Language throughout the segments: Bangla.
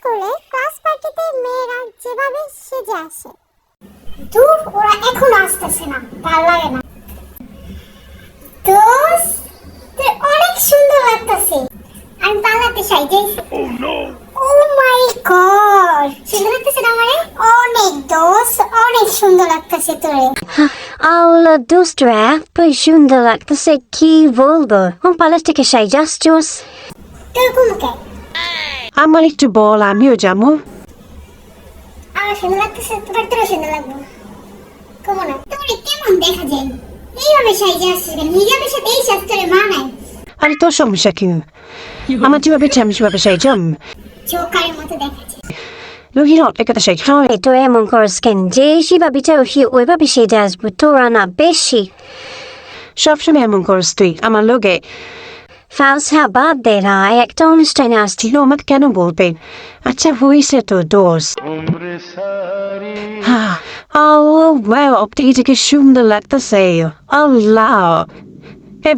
স্কুলে ক্লাস পার্টিতে মেয়েরা যেভাবে সেজে আসে, দূর ওরা এখন আসতেছে না, ভালো লাগে না। দোস্ত, তুই অনেক সুন্দর লাগতেছে। আমি পালাতে চাই যে। ও মাই গড, সুন্দর লাগতেছে না মানে? অনেক দোস্ত, অনেক সুন্দর লাগতেছে তোরে। আল্লাহ দোস্তরা বেশ সুন্দর লাগতেছে, কি বলবো। পালাস থেকে সাই জাস্টস তোর কুমুকে আমার একটু বল, আমিও যাবো। আমার সুন্দর লাগতেছে, তোর সুন্দর লাগবে। কেমন তোরে কেমন দেখা যায়? এইভাবে সাইজে আসছিস কেন? নিজের সাথে এই সাজ তোরে মানায়? আরে তোর সমস্যা কি? আমার যেভাবে আমি সেভাবে সাইজাম। চোখারের মতো দেখাচ্ছে। লোকের অপেক্ষাতে সাইজাম। তো এমন করিস কেন? যে সেভাবে চাইছি ওইভাবে সেজে আসবো, তোরা না বেশি সবসময় এমন করিস তুই আমার লোকে। ফালসা বাদ দে না, একটা অনুষ্ঠানে আসছি। ছিল আমাকে কেন বলবে? আচ্ছা হয়েছে তো দোস্ত। থেকে সুন্দর লাগতেছে। আল্লাহ,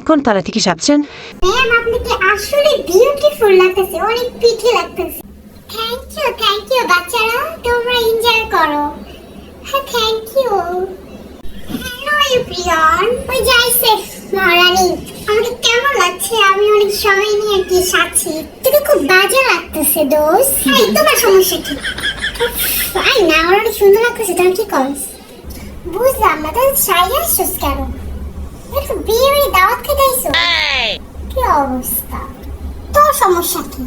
কোন তারা থেকে সাজছেন? ম্যাম, আপনাকে আসলে বিউটিফুল লাগতেছে, অনেক পিটি লাগতেছে। থ্যাংক ইউ বাচ্চারা, তোমরা এনজয় করো। হ্যাঁ, থ্যাংক ইউ। হ্যালো এভরিওয়ান, ওই যাইছে মহারানী। আমাকে কেমন লাগছে? আমি অনেক সময় নিয়ে কি সাজছি, তোকে খুব বাজে লাগতেছে দোস্ত। এই তোমার সমস্যা কি? আই না, আমার অনেক সুন্দর লাগতেছে, তুমি কি করছ? বুঝলাম না, তাহলে সাইজ আসছিস কেন? একটু বিয়ে বাড়ি দাওয়াত খেতে আইছো? কি অবস্থা? তোর সমস্যা কি?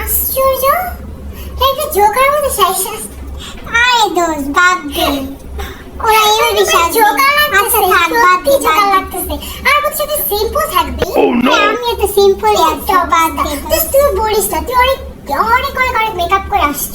আশ্চর্য, একটা জোকার মধ্যে সাইজ। আরে দোস্ত বাদ দে, ওরা এইভাবে সাজ। জোকার লাগতেছে, থাক বাদ দে, জোকার লাগতেছে। আর বলছে যে সিম্পল থাকবে। আমি একটা সিম্পল একটা বাদ দে। তুই বলিস না, তুই অনেক অনেক মেকআপ করে আসছিস।